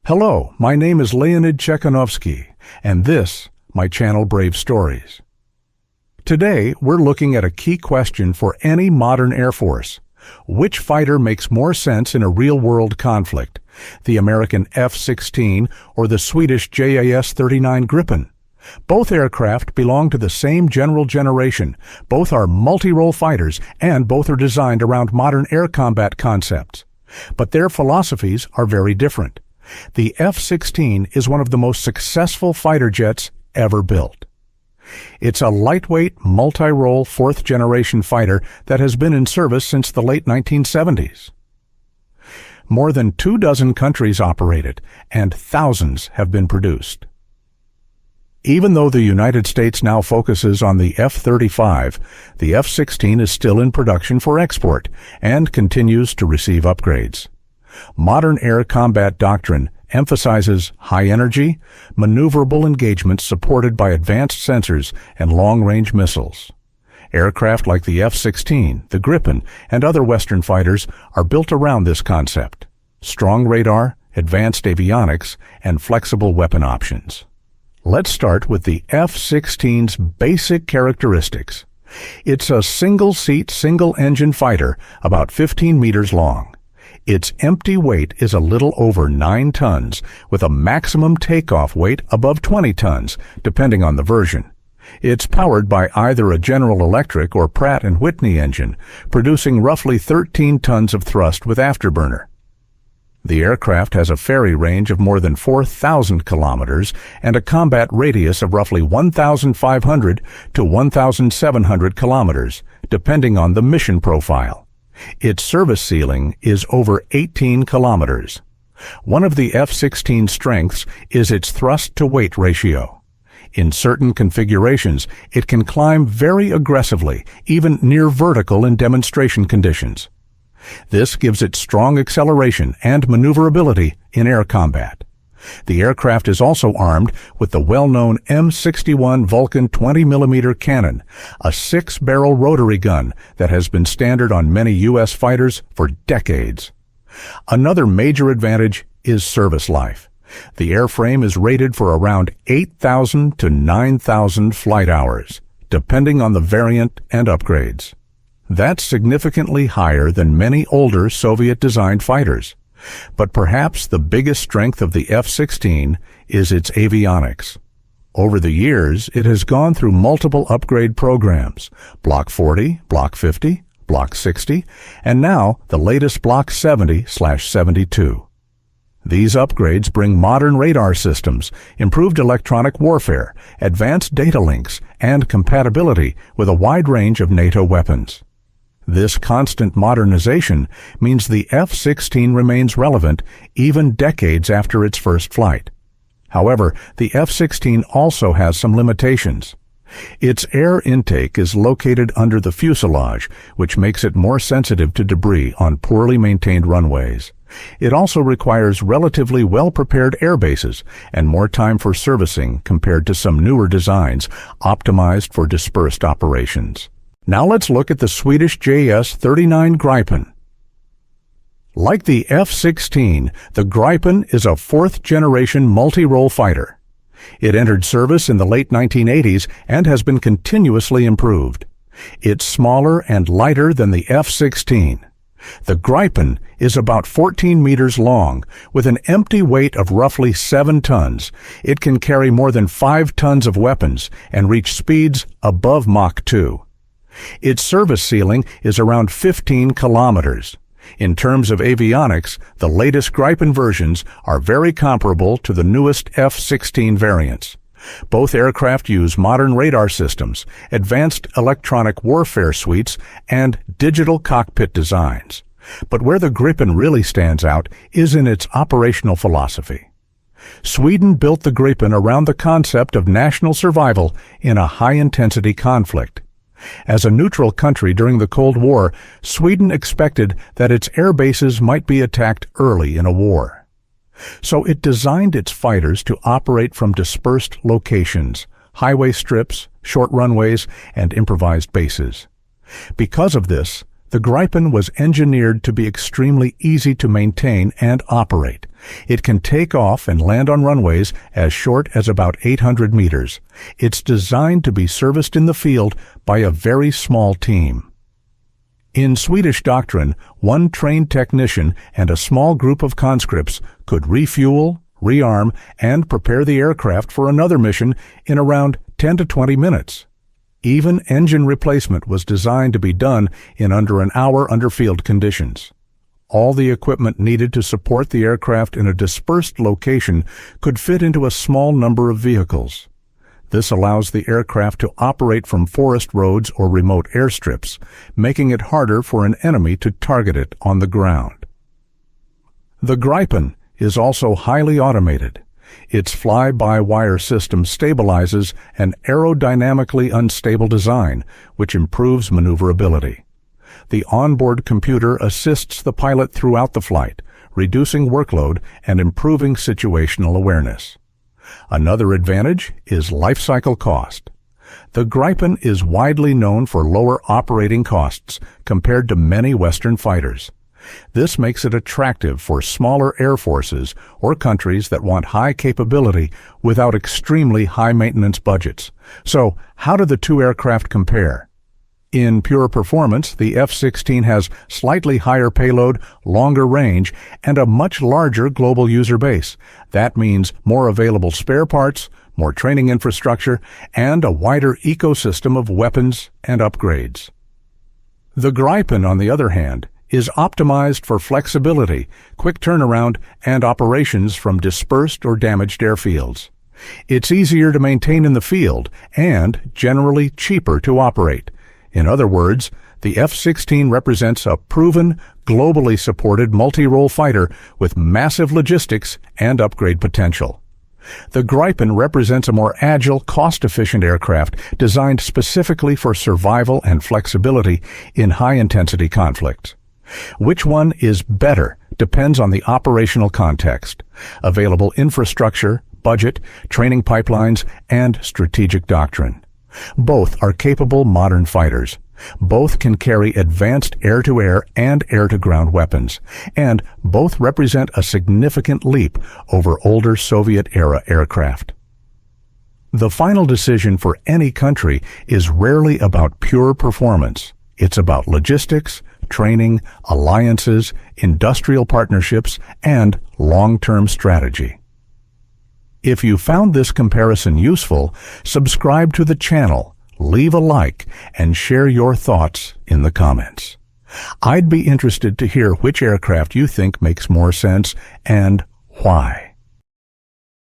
Hello, my name is Leonid Chekhanovsky, and this, my channel Brave Stories. Today, we're looking at a key question for any modern Air Force. Which fighter makes more sense in a real-world conflict, the American F-16 or the Swedish JAS 39 Gripen? Both aircraft belong to the same general generation, both are multirole fighters, and both are designed around modern air combat concepts. But their philosophies are very different. The F-16 is one of the most successful fighter jets ever built. It's a lightweight, multirole fourth-generation fighter that has been in service since the late 1970s. More than 24 countries operate it, and thousands have been produced. Even though the United States now focuses on the F-35, the F-16 is still in production for export and continues to receive upgrades. Modern air combat doctrine emphasizes high energy, maneuverable engagements supported by advanced sensors and long-range missiles. Aircraft like the F-16, the Gripen, and other Western fighters are built around this concept: strong radar, advanced avionics, and flexible weapon options. Let's start with the F-16's basic characteristics. It's a single-seat, single-engine fighter about 15 meters long. Its empty weight is a little over 9 tons, with a maximum takeoff weight above 20 tons, depending on the version. It's powered by either a General Electric or Pratt & Whitney engine, producing roughly 13 tons of thrust with afterburner. The aircraft has a ferry range of more than 4,000 kilometers and a combat radius of roughly 1,500 to 1,700 kilometers, depending on the mission profile. Its service ceiling is over 18 kilometers. One of the F-16's strengths is its thrust-to-weight ratio. In certain configurations, it can climb very aggressively, even near vertical in demonstration conditions. This gives it strong acceleration and maneuverability in air combat. The aircraft is also armed with the well-known M61 Vulcan 20mm cannon, a 6-barrel rotary gun that has been standard on many U.S. fighters for decades. Another major advantage is service life. The airframe is rated for around 8,000 to 9,000 flight hours, depending on the variant and upgrades. That's significantly higher than many older Soviet-designed fighters. But perhaps the biggest strength of the F-16 is its avionics. Over the years, it has gone through multiple upgrade programs: Block 40, Block 50, Block 60, and now the latest Block 70/72. These upgrades bring modern radar systems, improved electronic warfare, advanced data links, and compatibility with a wide range of NATO weapons. This constant modernization means the F-16 remains relevant even decades after its first flight. However, the F-16 also has some limitations. Its air intake is located under the fuselage, which makes it more sensitive to debris on poorly maintained runways. It also requires relatively well-prepared air bases and more time for servicing compared to some newer designs optimized for dispersed operations. Now let's look at the Swedish JAS 39 Gripen. Like the F-16, the Gripen is a fourth-generation multirole fighter. It entered service in the late 1980s and has been continuously improved. It's smaller and lighter than the F-16. The Gripen is about 14 meters long, with an empty weight of roughly 7 tons. It can carry more than 5 tons of weapons and reach speeds above Mach 2. Its service ceiling is around 15 kilometers. In terms of avionics, the latest Gripen versions are very comparable to the newest F-16 variants. Both aircraft use modern radar systems, advanced electronic warfare suites, and digital cockpit designs. But where the Gripen really stands out is in its operational philosophy. Sweden built the Gripen around the concept of national survival in a high-intensity conflict. As a neutral country during the Cold War, Sweden expected that its air bases might be attacked early in a war. So it designed its fighters to operate from dispersed locations, highway strips, short runways, and improvised bases. Because of this, The Gripen was engineered to be extremely easy to maintain and operate. It can take off and land on runways as short as about 800 meters. It's designed to be serviced in the field by a very small team. In Swedish doctrine, one trained technician and a small group of conscripts could refuel, rearm, and prepare the aircraft for another mission in around 10 to 20 minutes. Even engine replacement was designed to be done in under an hour under field conditions. All the equipment needed to support the aircraft in a dispersed location could fit into a small number of vehicles. This allows the aircraft to operate from forest roads or remote airstrips, making it harder for an enemy to target it on the ground. The Gripen is also highly automated. Its fly-by-wire system stabilizes an aerodynamically unstable design, which improves maneuverability. The onboard computer assists the pilot throughout the flight, reducing workload and improving situational awareness. Another advantage is life cycle cost. The Gripen is widely known for lower operating costs compared to many Western fighters. This makes it attractive for smaller air forces or countries that want high capability without extremely high maintenance budgets. So, how do the two aircraft compare? In pure performance, the F-16 has slightly higher payload, longer range, and a much larger global user base. That means more available spare parts, more training infrastructure, and a wider ecosystem of weapons and upgrades. The Gripen, on the other hand, is optimized for flexibility, quick turnaround, and operations from dispersed or damaged airfields. It's easier to maintain in the field and generally cheaper to operate. In other words, the F-16 represents a proven, globally supported multi-role fighter with massive logistics and upgrade potential. The Gripen represents a more agile, cost-efficient aircraft designed specifically for survival and flexibility in high-intensity conflicts. Which one is better depends on the operational context, available infrastructure, budget, training pipelines, and strategic doctrine. Both are capable modern fighters. Both can carry advanced air-to-air and air-to-ground weapons, and both represent a significant leap over older Soviet-era aircraft. The final decision for any country is rarely about pure performance. It's about logistics, training, alliances, industrial partnerships, and long-term strategy. If you found this comparison useful, subscribe to the channel, leave a like, and share your thoughts in the comments. I'd be interested to hear which aircraft you think makes more sense and why.